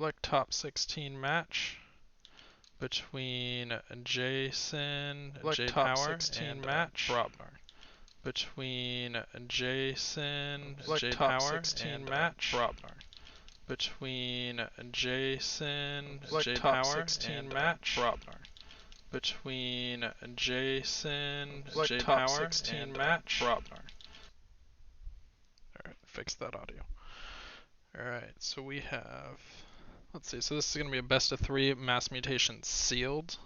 Select top 16 match between Jason, J-Power, and Brobnar. Between Jason, J-Power, and Brobnar. Between Jason, J-Power, and Brobnar. Between Jason, J-Power, and Brobnar. Alright, fix that audio. Alright, so we have, let's see, so this is going to be a best of 3 mass mutation sealed.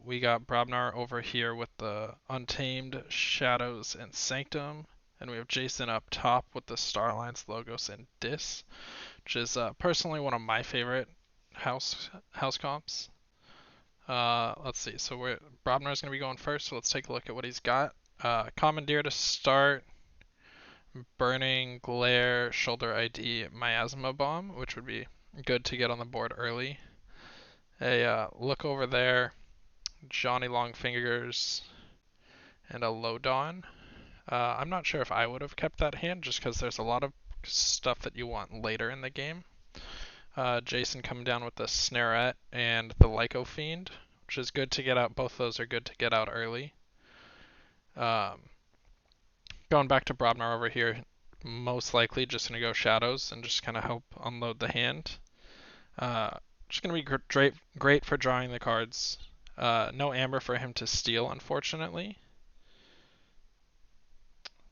We got Brobnar over here with the Untamed, Shadows, and Sanctum. And we have Jason up top with the Star Alliance, Logos, and Dis, which is personally one of my favorite house comps. Let's see, so Brobnar's going to be going first, so let's take a look at what he's got. Commandeer to start, Burning, Glare, Shoulder ID, Miasma Bomb, which would be good to get on the board early. A Look Over There, Johnny Longfingers, and a Lodon. I'm not sure if I would have kept that hand just because there's a lot of stuff that you want later in the game. Jason coming down with the Snarette and the Lyco Fiend, which is good to get out. Both those are good to get out early. Going back to Brobnar over here, most likely just going to go Shadows and just kind of help unload the hand. Just going to be great for drawing the cards. No Amber for him to steal, unfortunately.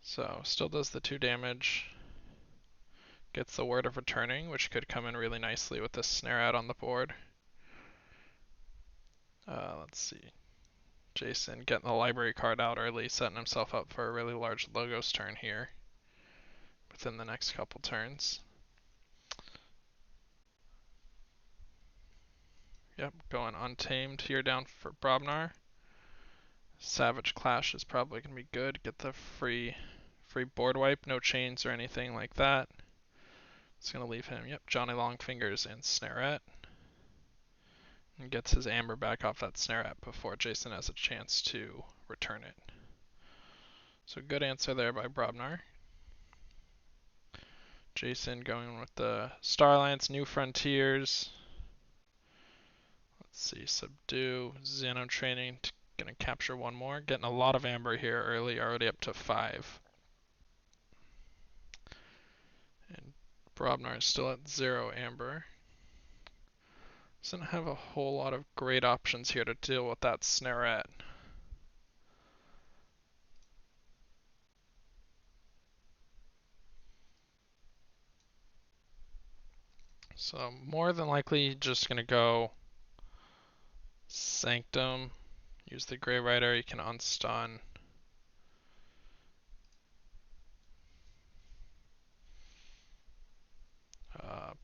So still does the 2 damage. Gets the Word of Returning, which could come in really nicely with this Snare out on the board. Let's see. Jason getting the library card out early, setting himself up for a really large Logos turn here within the next couple turns. Yep, going Untamed here down for Brobnar. Savage Clash is probably going to be good. Get the free board wipe, no chains or anything like that. It's going to leave him, yep, Johnny Longfingers and Snarette. And gets his Amber back off that Snarette before Jason has a chance to return it. So good answer there by Brobnar. Jason going with the Star Alliance, New Frontiers. Let's see, Subdue, Xeno Training, gonna capture one more. Getting a lot of Amber here early, already up to 5. And Brobnar is still at 0 Amber. Doesn't have a whole lot of great options here to deal with that Snarette. So more than likely just gonna go Sanctum. Use the Grey Rider, you can unstun.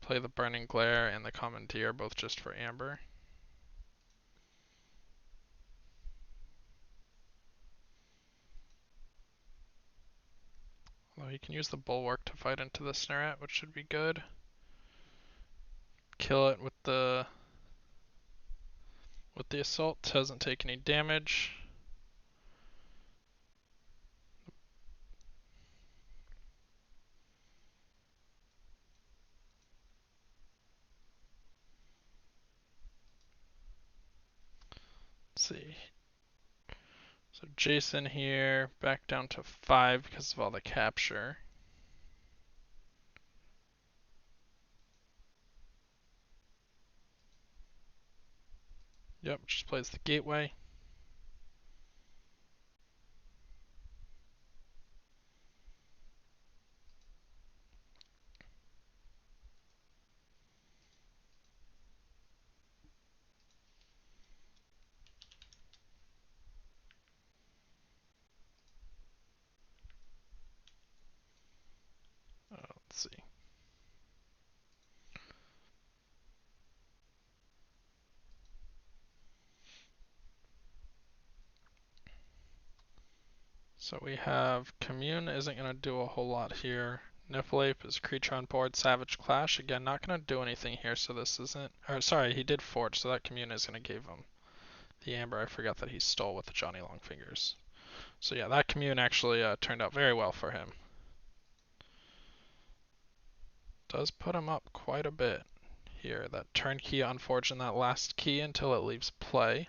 Play the Burning Glare and the Commandeer, both just for Amber. Although you can use the Bulwark to fight into the Snarette, which should be good. Kill it with the Assault, doesn't take any damage. Let's see. So Jason here, back down to 5 because of all the capture. Yep, just plays the Gateway. Let's see. So we have Commune isn't going to do a whole lot here. Niffleape is creature on board. Savage Clash, again, not going to do anything here, so this isn't... Or sorry, he did Forge, so that Commune is going to give him the Amber. I forgot that he stole with the Johnny Longfingers. So yeah, that Commune actually turned out very well for him. Does put him up quite a bit. here. That turn key unforged in that last key until it leaves play.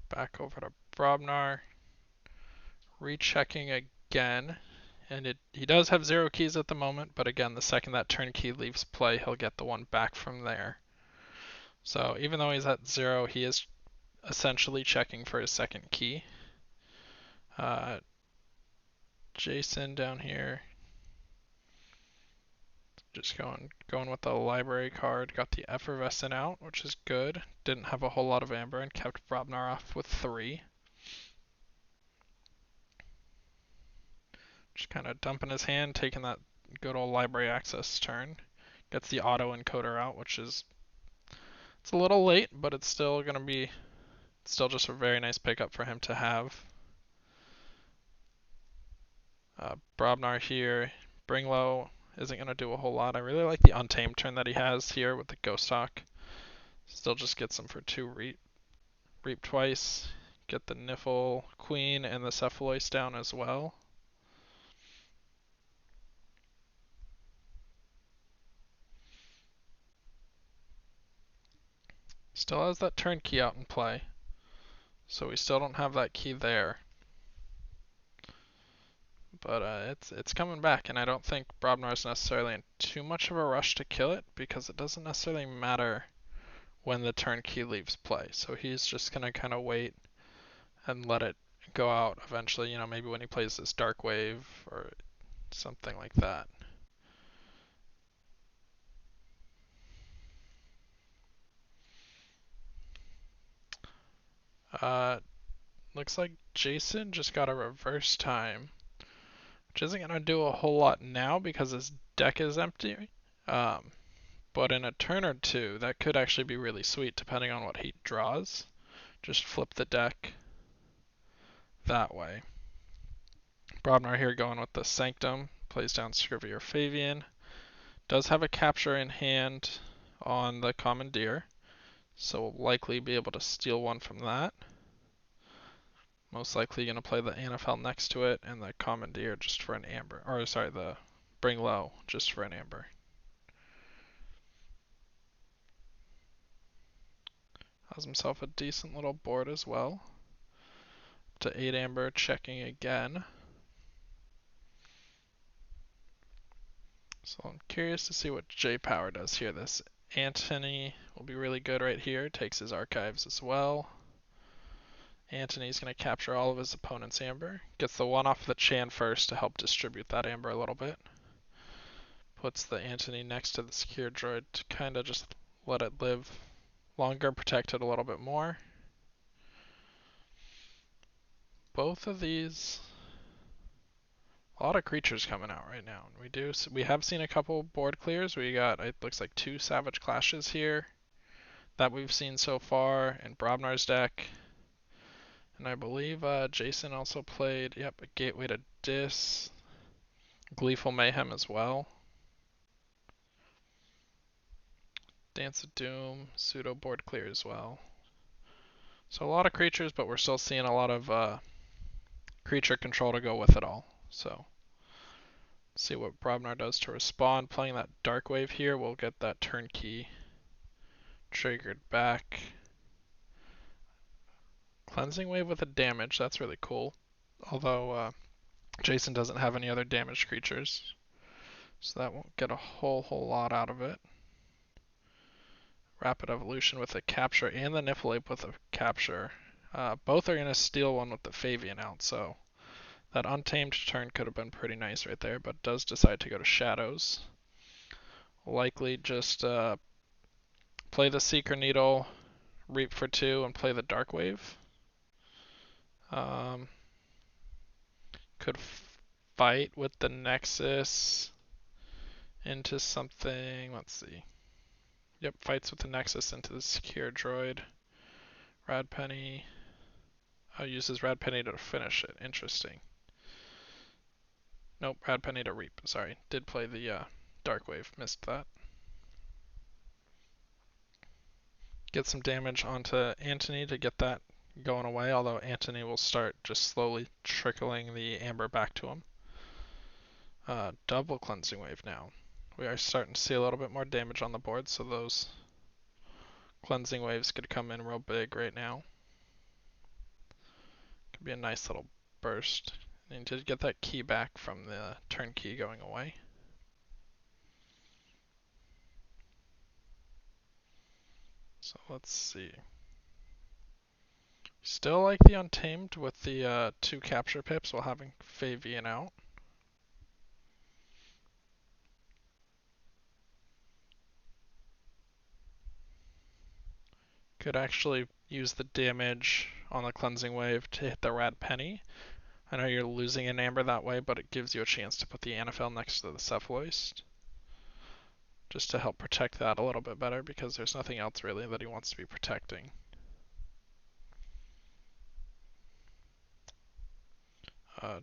Back over to Brobnar, rechecking again, and he does have 0 keys at the moment, but again, the second that turn key leaves play, he'll get the one back from there. So even though he's at 0, he is essentially checking for his second key. Jason down here, just going with the library card, got the Effervescent out, which is good. Didn't have a whole lot of amber and kept Brobnar off with 3. Just kind of dumping his hand, taking that good old library access turn. Gets the auto encoder out, which is, it's a little late, but it's still going to be, still just a very nice pickup for him to have. Brobnar here, bring low, isn't going to do a whole lot. I really like the Untamed turn that he has here with the Ghost Hawk. Still just gets him for 2 reap twice. Get the Niffle Queen and the Cephalois down as well. Still has that turn key out in play, so we still don't have that key there. But it's coming back, and I don't think Brobnar is necessarily in too much of a rush to kill it, because it doesn't necessarily matter when the turn key leaves play. So he's just going to kind of wait and let it go out eventually, you know, maybe when he plays this Dark Wave or something like that. Looks like Jason just got a reverse time, which isn't going to do a whole lot now because his deck is empty. But in a turn or two, that could actually be really sweet depending on what he draws. Just flip the deck that way. Brobnar here going with the Sanctum, plays down Scrivener Fabian. Does have a capture in hand on the Commandeer, so we'll likely be able to steal one from that. Most likely going to play the Anafel next to it and the Commandeer just for an amber. Or sorry, the Bring Low just for an amber. Has himself a decent little board as well. To 8 amber, checking again. So I'm curious to see what J Power does here. This Antony will be really good right here. Takes his archives as well. Antony's going to capture all of his opponent's amber. Gets the one off the Chan first to help distribute that amber a little bit. Puts the Antony next to the secure droid to kind of just let it live longer, protect it a little bit more. Both of these, a lot of creatures coming out right now. We have seen a couple board clears. We got, it looks like 2 Savage Clashes here that we've seen so far in Brobnar's deck. And I believe Jason also played, yep, a Gateway to Dis, Gleeful Mayhem as well. Dance of Doom, pseudo board clear as well. So a lot of creatures, but we're still seeing a lot of creature control to go with it all. So see what Brobnar does to respond. Playing that Dark Wave here, we'll get that turn key triggered back. Cleansing Wave with a damage, that's really cool. Although Jason doesn't have any other damaged creatures, so that won't get a whole lot out of it. Rapid Evolution with a capture and the Niffle with a capture. Both are going to steal one with the Fabian out, so that Untamed turn could have been pretty nice right there, but does decide to go to Shadows. Likely just play the Seeker Needle, Reap for 2, and play the Dark Wave. Could fight with the Nexus into something, let's see. Yep, fights with the Nexus into the Secure Droid. Rad Penny. Uses Rad Penny to finish it. Interesting. Nope, Rad Penny to Reap. Sorry, did play the Dark Wave. Missed that. get some damage onto Antony to get that going away, although Antony will start just slowly trickling the amber back to him. Double cleansing wave now. We are starting to see a little bit more damage on the board, so those cleansing waves could come in real big right now. Could be a nice little burst. Need to get that key back from the turn key going away. So let's see. Still like the Untamed with the 2 capture pips while having Favian out. Could actually use the damage on the cleansing wave to hit the Rad Penny. I know you're losing an amber that way, but it gives you a chance to put the Anaphyl next to the Cephaloist. Just to help protect that a little bit better, because there's nothing else really that he wants to be protecting.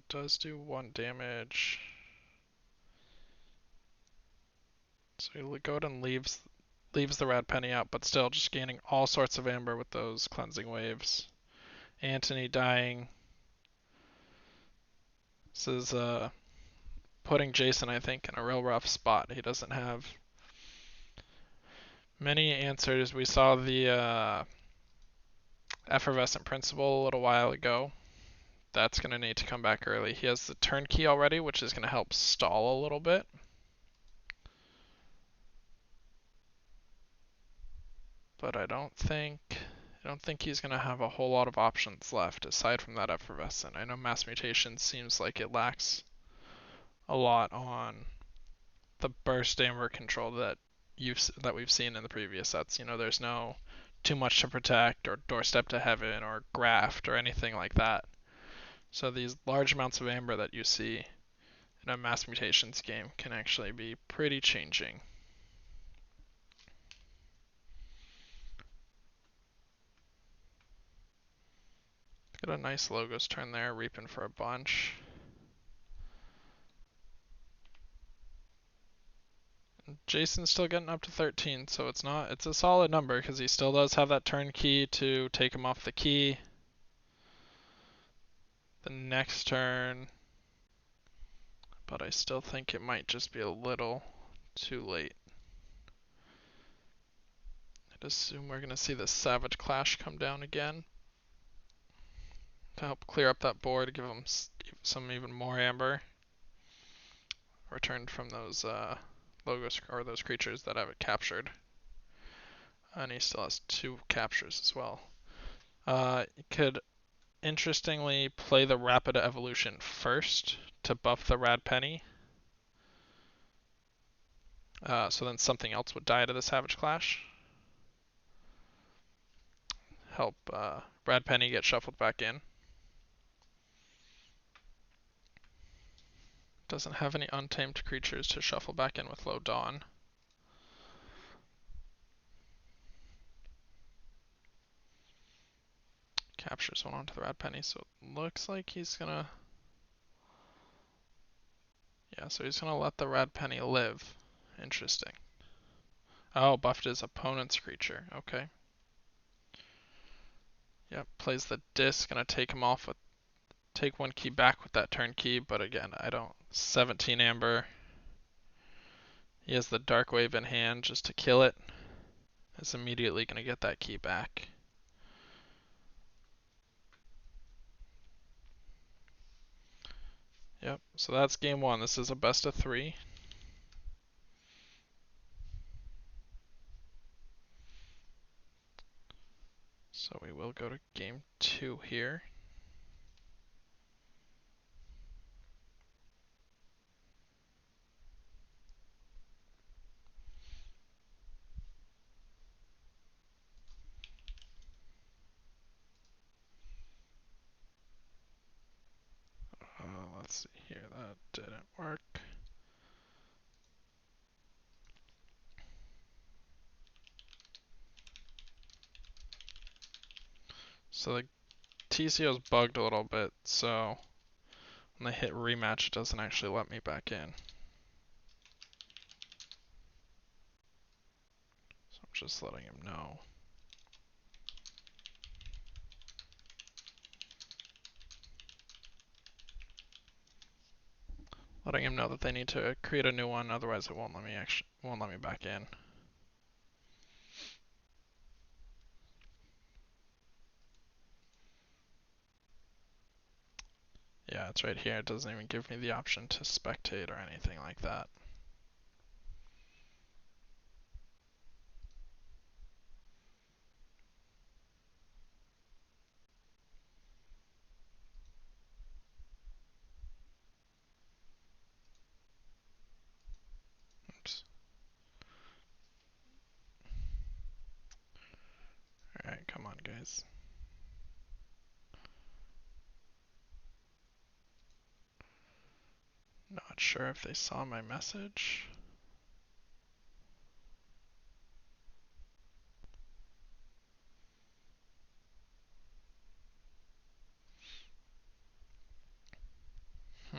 Does do 1 damage. So he go ahead and leaves the Rad Penny out, but still just gaining all sorts of amber with those cleansing waves. Antony dying. This is putting Jason, I think, in a real rough spot. He doesn't have many answers. We saw the Effervescent Principle a little while ago. That's going to need to come back early. He has the turn key already, which is going to help stall a little bit. But I don't think he's going to have a whole lot of options left aside from that Effervescent. I know Mass Mutation seems like it lacks a lot on the burst amber control that we've seen in the previous sets. You know, there's no too much to protect or doorstep to heaven or graft or anything like that. So these large amounts of amber that you see in a Mass Mutations game can actually be pretty changing. Got a nice Logos turn there, reaping for a bunch. Jason's still getting up to 13, so it's a solid number because he still does have that turn key to take him off the key. The next turn, but I still think it might just be a little too late. I'd assume we're going to see the Savage Clash come down again to help clear up that board, give him some even more amber returned from those Logos or those creatures that have it captured. And he still has 2 captures as well. You could interestingly play the Rapid Evolution first to buff the Rad Penny. So then something else would die to the Savage Clash. Help Rad Penny get shuffled back in. Doesn't have any untamed creatures to shuffle back in with Low Dawn. Captures one onto the Rad Penny, so it looks like he's gonna... Yeah, so he's gonna let the Rad Penny live. Interesting. Oh, buffed his opponent's creature. Okay. Yep, plays the disc, gonna take him off with... Take 1 key back with that turn key, but again, I don't... 17 amber. He has the Dark Wave in hand just to kill it. Is immediately gonna get that key back. Yep, so that's game 1. This is a best of 3. So we will go to game 2 here. Let's see here, that didn't work. So the TCO's bugged a little bit, so when they hit rematch, it doesn't actually let me back in. So I'm just letting him know. letting him know that they need to create a new one, otherwise it won't let me back in. Yeah, it's right here. It doesn't even give me the option to spectate or anything like that. Oops. Alright, come on, guys. Not sure if they saw my message. Hmm.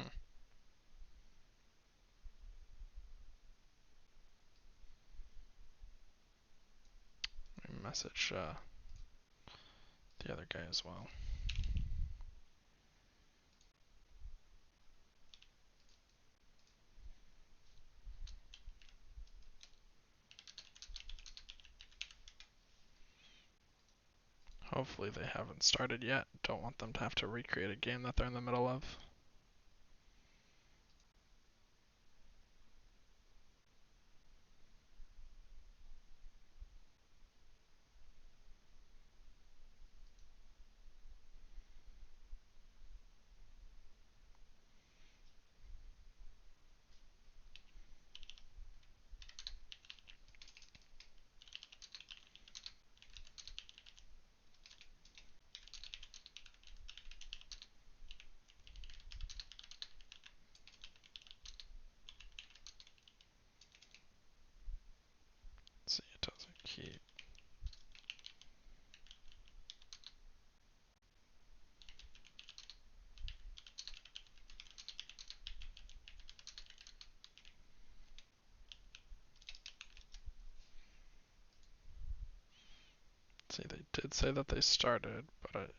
Let me message the other guy as well. Hopefully they haven't started yet. Don't want them to have to recreate a game that they're in the middle of. Let's see, it doesn't keep. See, they did say that they started, but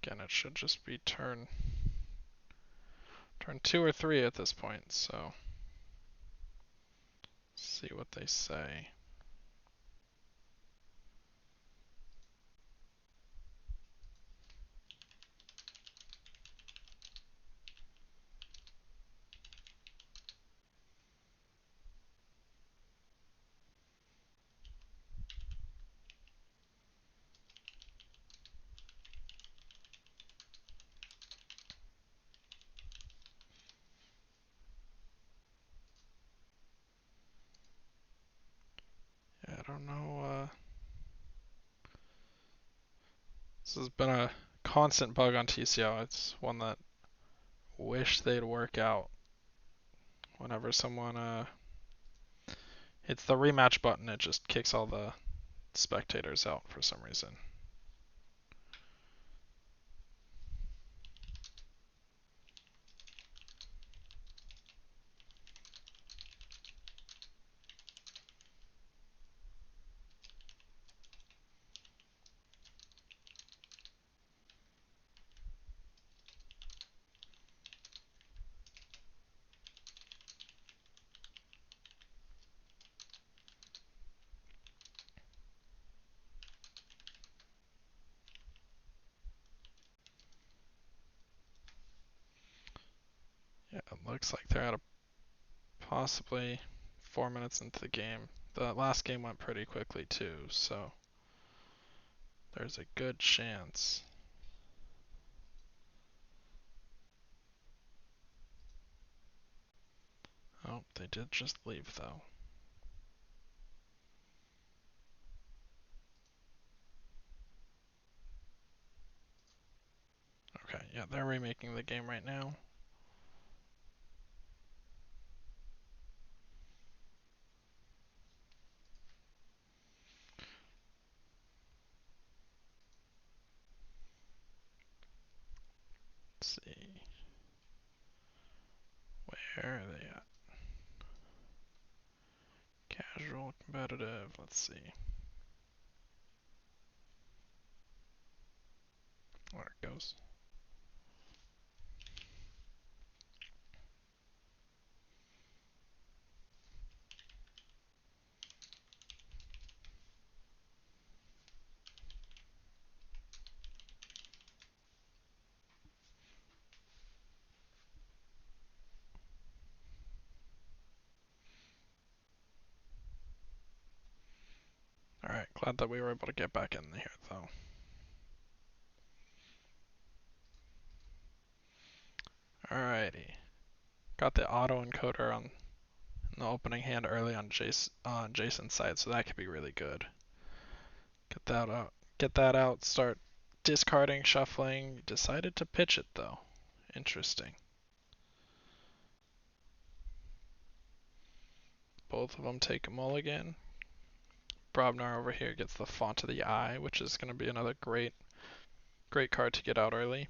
again, it should just be turn 2 or 3 at this point, so see what they say. Yeah, I don't know. This has been a constant bug on TCO. It's one that wish they'd work out. Whenever someone hits the rematch button, it just kicks all the spectators out for some reason. Yeah, it looks like they're at a possibly 4 minutes into the game. The last game went pretty quickly too, so there's a good chance. Oh, they did just leave though. Okay, yeah, they're remaking the game right now. Let's see. Where are they at? Casual, competitive, let's see. There it goes. Glad that we were able to get back in here, though. Alrighty. Got the auto encoder on in the opening hand early on Jason's side, so that could be really good. Get that out. Get that out. Start discarding, shuffling. Decided to pitch it though. Interesting. Both of them take a mulligan. Brobnar over here gets the Font of the Eye, which is going to be another great card to get out early.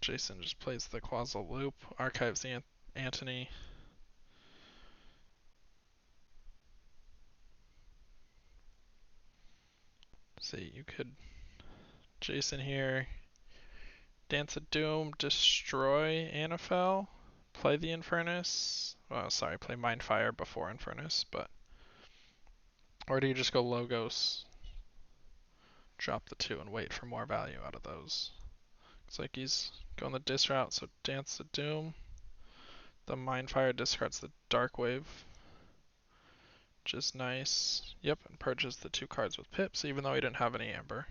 Jason just plays the Quasal Loop, archives Antony. See, you could Jason here, Dance of Doom, destroy Anafel, play the Infernus. Well, sorry, play Mindfire before Infernus, but or do you just go Logos, drop the 2 and wait for more value out of those? Looks like he's going the dis route, so Dance of Doom. The Mindfire discards the Dark Wave, which is nice. Yep, and purges the 2 cards with pips, even though he didn't have any Amber.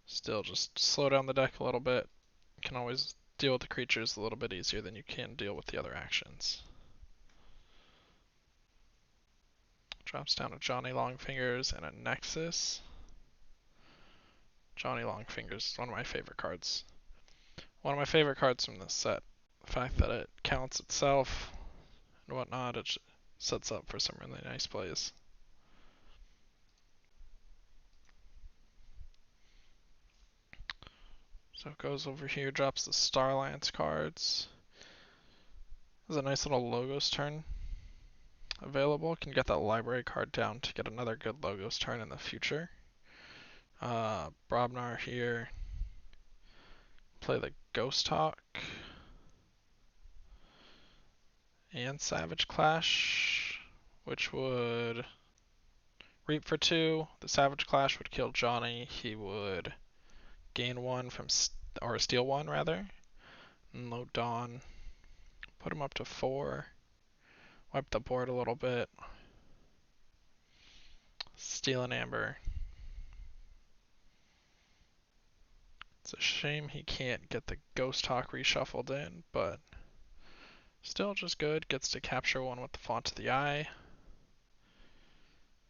Still, just slow down the deck a little bit. You can always deal with the creatures a little bit easier than you can deal with the other actions. Drops down to Johnny Longfingers and a Nexus. Johnny Longfingers is one of my favorite cards. One of my favorite cards from this set. The fact that it counts itself and whatnot, it sets up for some really nice plays. So it goes over here, drops the Starlance cards. There's a nice little Logos turn available. Can get that library card down to get another good Logos turn in the future. Brobnar here. Play the Ghost Hawk. And Savage Clash, which would reap for 2. The Savage Clash would kill Johnny. He would gain 1 from, or steal 1 rather. And load Dawn. Put him up to 4. Wipe the board a little bit. Steal an Amber. It's a shame he can't get the Ghost Hawk reshuffled in, but still just good. Gets to capture 1 with the Font of the Eye.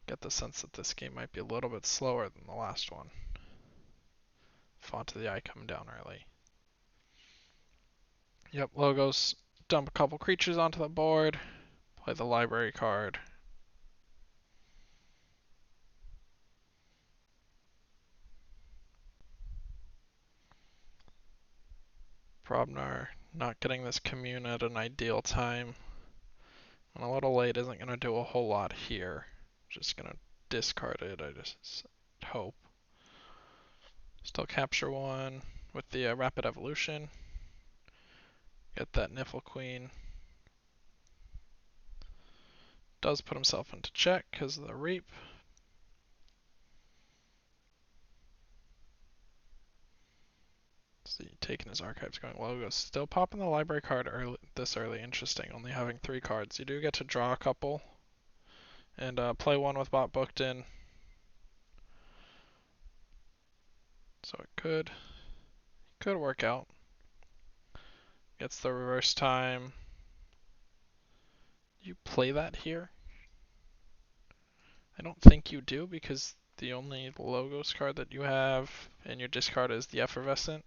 Get the sense that this game might be a little bit slower than the last one. Font of the Eye coming down early. Yep, Logos. Dump a couple creatures onto the board. Play the library card. Brobnar not getting this commune at an ideal time. And a little late isn't going to do a whole lot here. Just going to discard it, I just hope. Still capture 1 with the Rapid Evolution. Get that Niffle Queen. Does put himself into check because of the Reap. See, taking his archives, going Logos. Still popping the library card this early. Interesting, only having 3 cards. You do get to draw a couple. And play 1 with bot booked in. So it could work out. Gets the reverse time. You play that here? I don't think you do, because the only Logos card that you have in your discard is the Effervescent.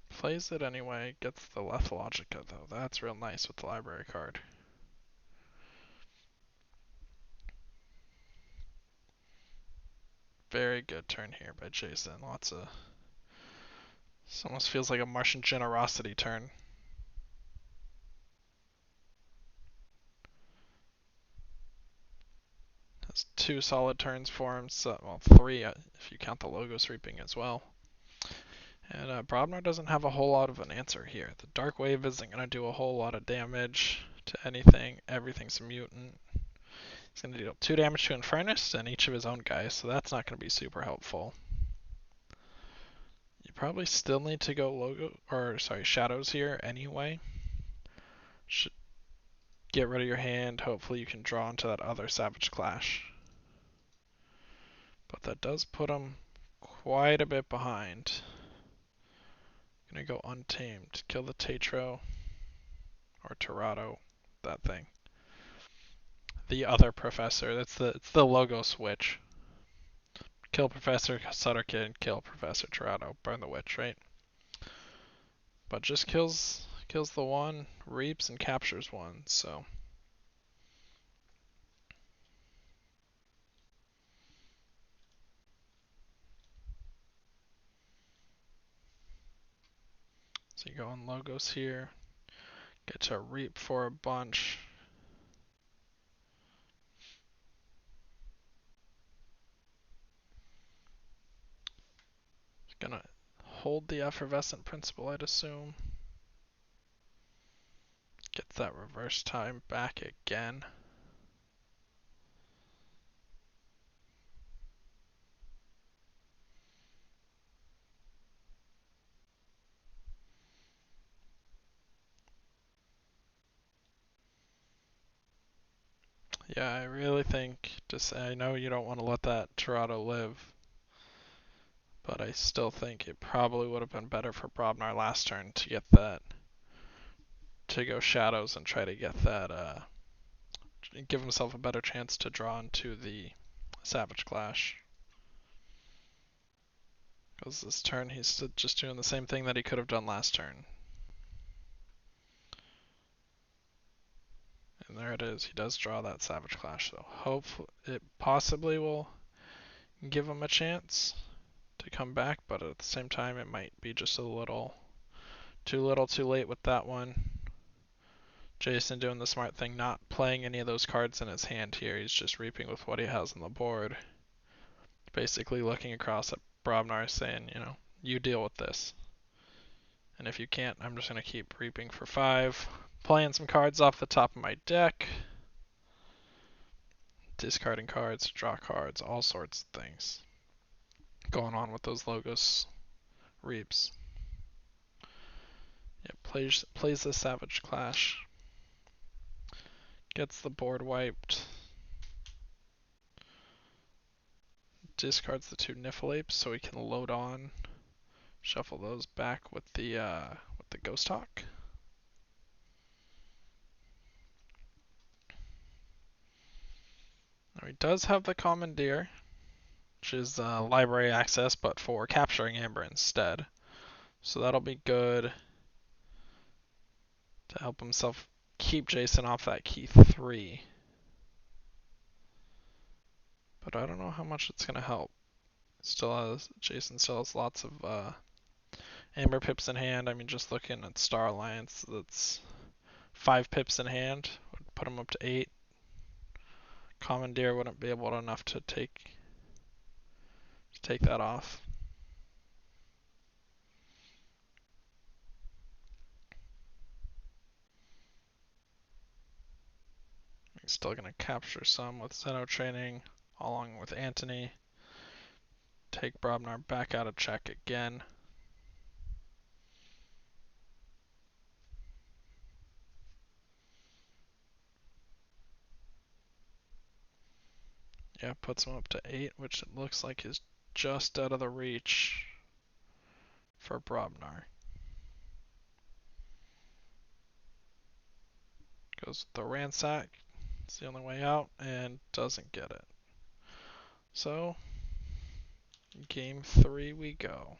Plays it anyway, gets the Lethalogica though. That's real nice with the library card. Very good turn here by Jason. Lots of... This almost feels like a Martian Generosity turn. Has 2 solid turns for him, so, well, 3 if you count the Logos reaping as well. And Brobnar doesn't have a whole lot of an answer here. The Dark Wave isn't going to do a whole lot of damage to anything. Everything's a mutant. He's going to deal 2 damage to Infernus and each of his own guys, so that's not going to be super helpful. probably still need to go shadows here anyway. Should get rid of your hand. Hopefully you can draw into that other Savage Clash. But that does put him quite a bit behind. Gonna go Untamed. Kill the Tetro. Or Tirado. That thing. The other Professor. It's the logo switch. Kill Professor Sutterkid, kill Professor Tirado. Burn the Witch, right? But just kills the one, reaps, and captures one, so. So you go on logos here, get to reap for a bunch. Gonna hold the effervescent principle, I'd assume. Get that reverse time back again. Yeah, I really think, I know you don't want to let that Tirado live, but I still think it probably would have been better for Brobnar last turn to get that, to go shadows and try to get that, give himself a better chance to draw into the Savage Clash. Because this turn he's just doing the same thing that he could have done last turn. And there it is, he does draw that Savage Clash, so hopefully it possibly will give him a chance to come back, but at the same time it might be just a little too late with that one. Jason doing the smart thing, not playing any of those cards in his hand here, he's just reaping with what he has on the board. Basically looking across at Brobnar saying, you know, you deal with this. And if you can't, I'm just going to keep reaping for 5. Playing some cards off the top of my deck. Discarding cards, draw cards, all sorts of things going on with those logos reaps. Yeah, plays the Savage Clash. Gets the board wiped. Discards the 2 Niffleapes so he can load on. Shuffle those back with the Ghost Hawk. Now he does have the Commandeer, which is library access, but for capturing Amber instead. So that'll be good to help himself keep Jason off that key 3. But I don't know how much it's gonna help. Jason still has lots of Amber pips in hand. I mean, just looking at Star Alliance, that's 5 pips in hand, would put him up to 8. Commandeer wouldn't be able enough to take that off. He's still going to capture some with Zeno training, along with Antony. Take Brobnar back out of check again. Yeah, puts him up to 8, which it looks like is just out of the reach for Brobnar. Goes with the Ransack. It's the only way out, and doesn't get it. So, game 3 we go.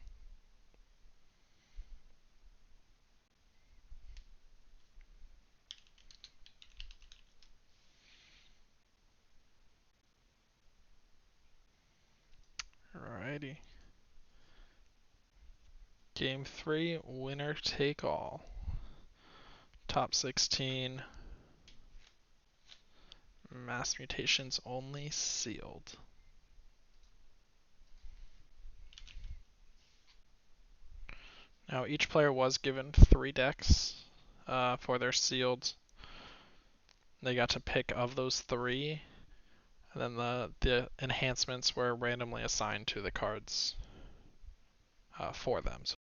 Alrighty. Game 3, winner take all. Top 16. Mass mutations only, sealed. Now each player was given 3 decks for their sealed. They got to pick of those 3, and then the enhancements were randomly assigned to the cards for them. So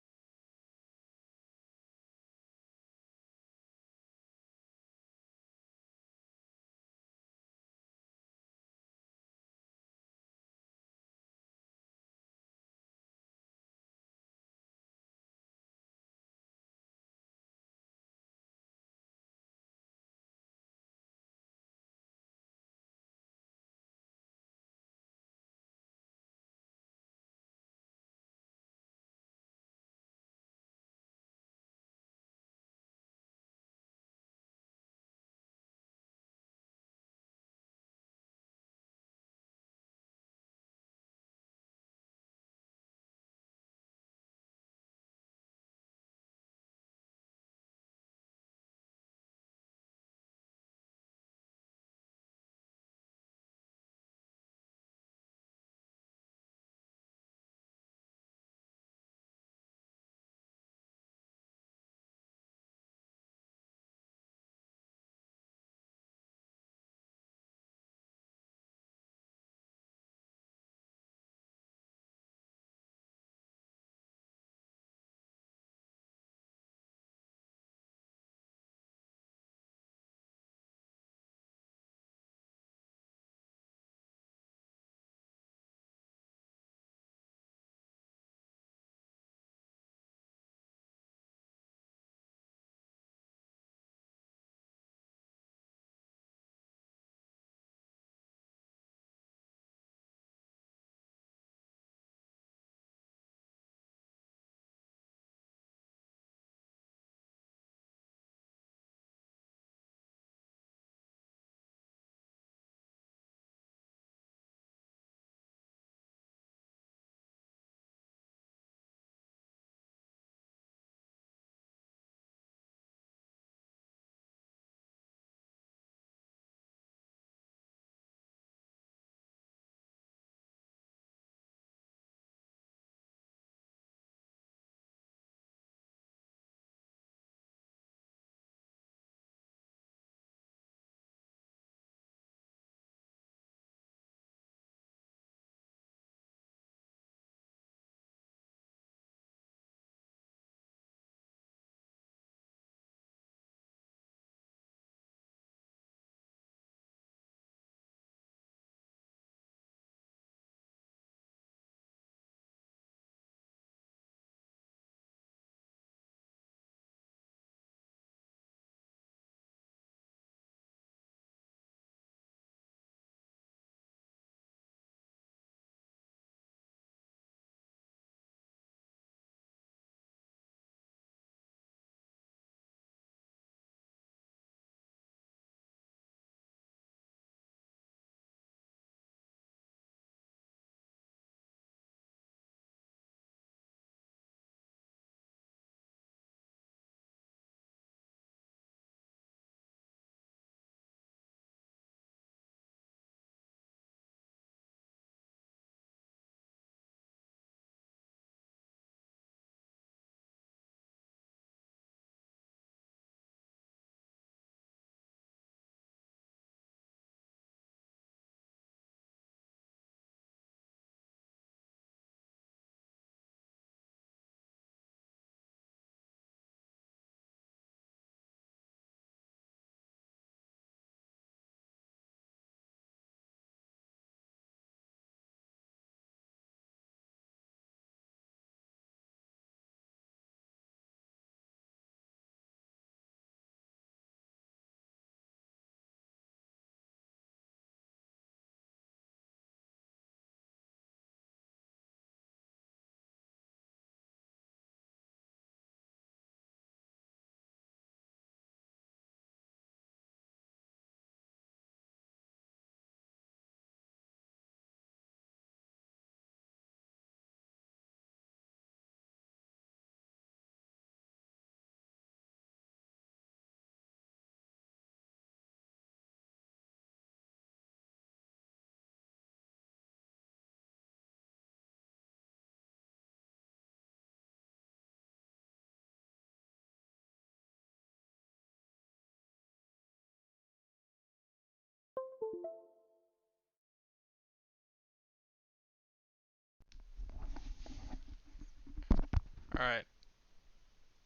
Alright,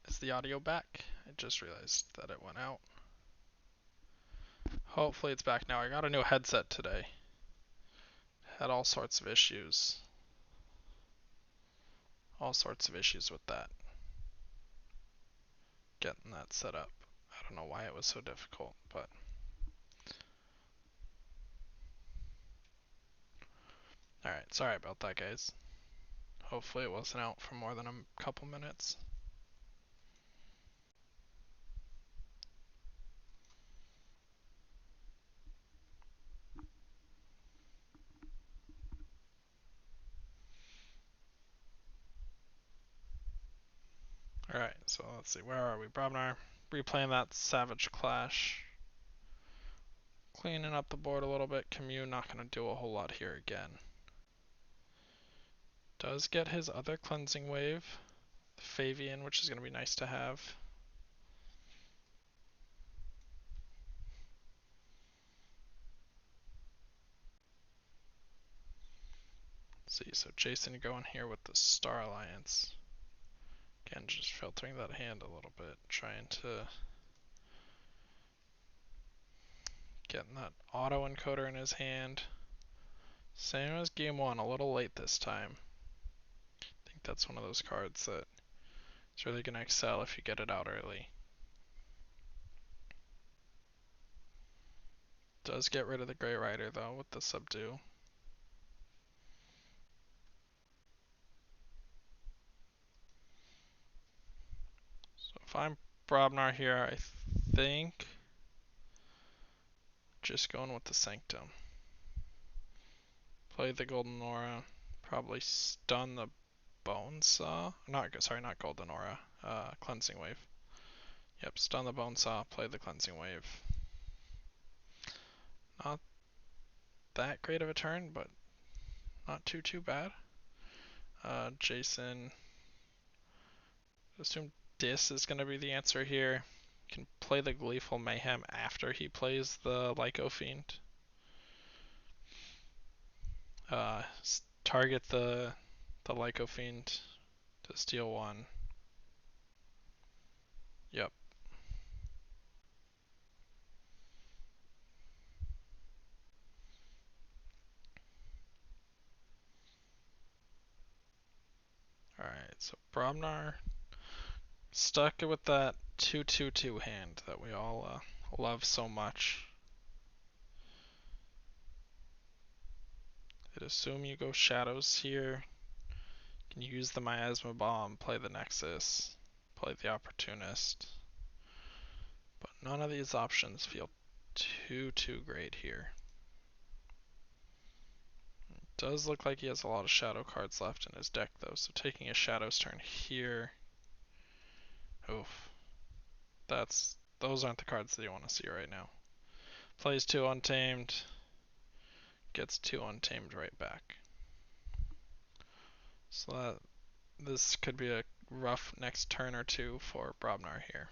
is the audio back? I just realized that it went out. Hopefully it's back now. I got a new headset today. Had all sorts of issues. All sorts of issues with that. Getting that set up. I don't know why it was so difficult, but... Alright, sorry about that, guys. Hopefully it wasn't out for more than a couple minutes. Alright, so let's see, where are we? Brobnar, replaying that Savage Clash. Cleaning up the board a little bit. Commune, not going to do a whole lot here again. Does get his other Cleansing Wave. The Favian, which is going to be nice to have. Let's see, so Jason going here with the Star Alliance. Again, just filtering that hand a little bit. Trying to... Getting that auto encoder in his hand. Same as game one, a little late this time. I think that's one of those cards that is really going to excel if you get it out early. Does get rid of the Grey Rider though with the Subdue. So if I'm Brobnar here, I think just going with the Sanctum. Play the Golden Aura, probably stun the Bone Saw. Not Golden Aura, Cleansing Wave. Yep, stun the Bone Saw, play the Cleansing Wave. Not that great of a turn, but not too bad. Jason, assume Dis is going to be the answer here. Can play the Gleeful Mayhem after he plays the Lyco Fiend. Target the Lyco Fiend to steal one. Yep. Alright, so Brobnar stuck with that 2/2/2 hand that we all love so much. I'd assume you go Shadows here. You can use the Miasma Bomb, play the Nexus, play the Opportunist. But none of these options feel too great here. It does look like he has a lot of Shadow cards left in his deck though, so taking a Shadows turn here. Oof. Those aren't the cards that you want to see right now. Plays 2 Untamed, gets 2 Untamed right back. So this could be a rough next turn or two for Brobnar here.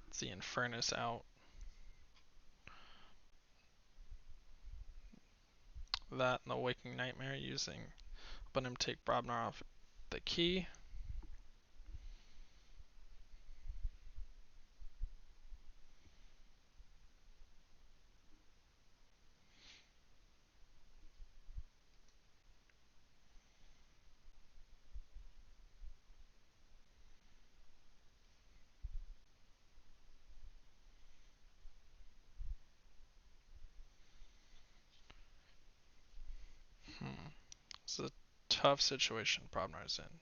It's the Infernus out. That and the Waking Nightmare but him take Brobnar off the key. This is a tough situation Brobnar's in.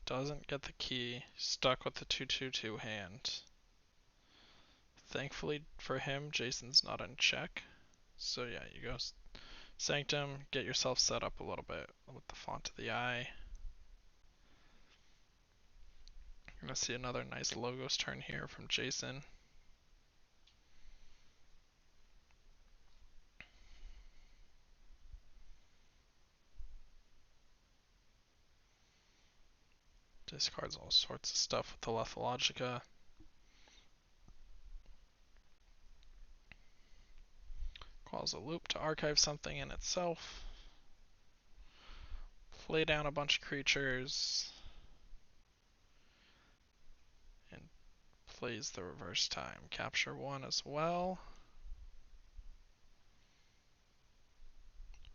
Doesn't get the key, stuck with the 2/2/2 hand. Thankfully for him, Jason's not in check. So yeah, you go Sanctum, get yourself set up a little bit with the Font of the Eye. You're gonna see another nice Logos turn here from Jason. Discards all sorts of stuff with the Lethalogica. Calls a loop to archive something in itself. play down a bunch of creatures, and plays the reverse time. Capture one as well.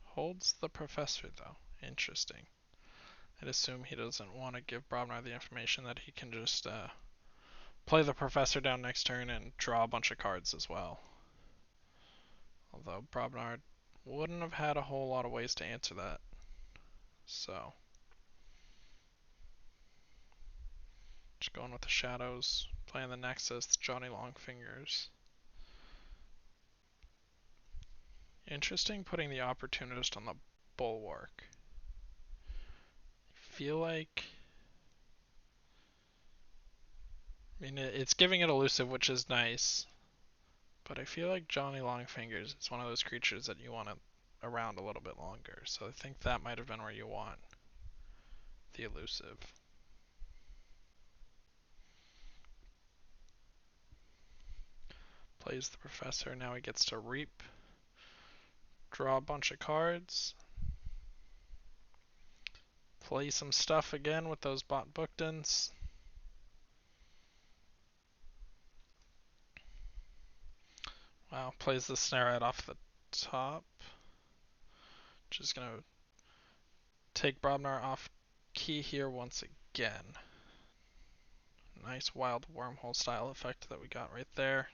Holds the professor though. Interesting. I'd assume he doesn't want to give Brobnar the information that he can just play the professor down next turn and draw a bunch of cards as well. Although Brobnar wouldn't have had a whole lot of ways to answer that. So, just going with the shadows, playing the Nexus, Johnny Longfingers. Interesting putting the Opportunist on the Bulwark. I feel like, I mean, it's giving it elusive, which is nice, but I feel like Johnny Longfingers is one of those creatures that you want around a little bit longer, so I think that might have been where you want the elusive. Plays the professor, now he gets to reap, draw a bunch of cards, play some stuff again with those bot Bookdens. Wow, plays the snare right off the top. Just gonna take Brobnar off key here once again. Nice wild wormhole style effect that we got right there.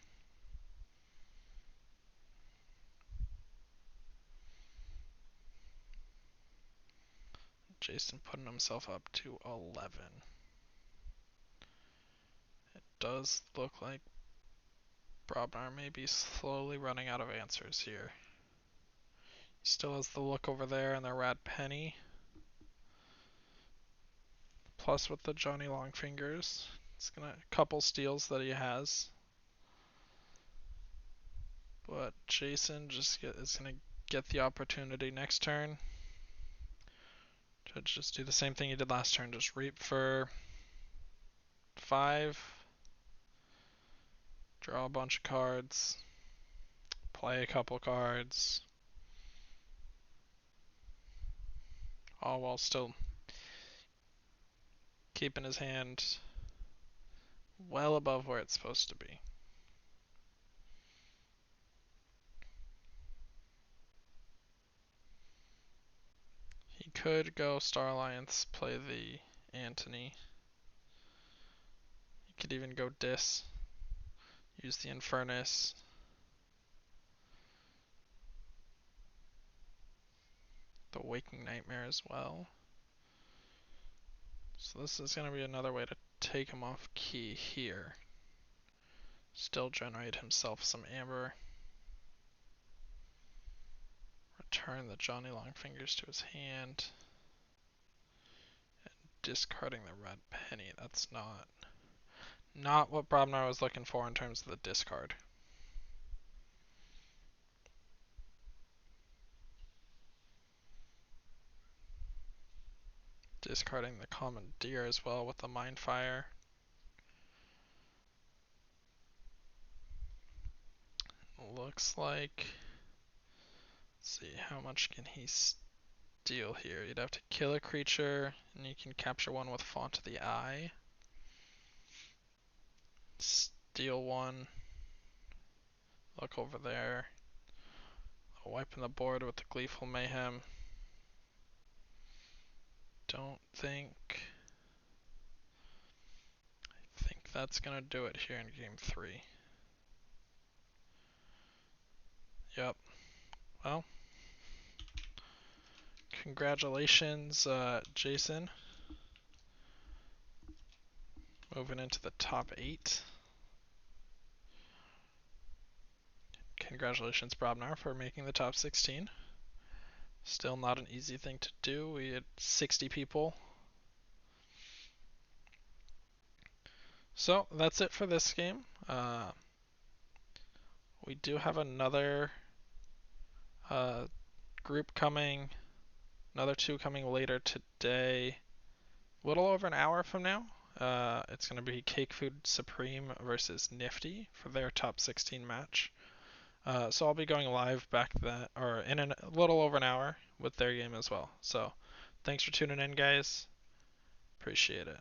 Jason putting himself up to 11. It does look like Brobnar may be slowly running out of answers here. He still has the look over there and the rat penny. Plus with the Johnny Longfingers. It's gonna couple steals that he has. But Jason is gonna get the opportunity next turn to just do the same thing he did last turn, just reap for 5, draw a bunch of cards, play a couple cards, all while still keeping his hand well above where it's supposed to be. He could go Star Alliance, play the Antony. He could even go Dis, use the Infernus. The Waking Nightmare as well. So this is going to be another way to take him off key here. Still generate himself some amber. Return the Johnny Longfingers to his hand. And discarding the red penny. That's not what Brobnar was looking for in terms of the discard. Discarding the Commandeer as well with the Mindfire. Looks like, let's see, how much can he steal here? You'd have to kill a creature, and you can capture one with Font of the Eye. Steal one. Look over there. Wiping the board with the Gleeful Mayhem. I think that's gonna do it here in game 3. Yep. Well, congratulations, Jason. Moving into the top 8. Congratulations, Brobnar, for making the top 16. Still not an easy thing to do. We had 60 people. So that's it for this game. We do have another group coming, another 2 coming later today, a little over an hour from now. It's going to be Cake Food Supreme versus Nifty for their top 16 match. So I'll be going live back then, or in a little over an hour with their game as well. So Thanks for tuning in, guys. Appreciate it.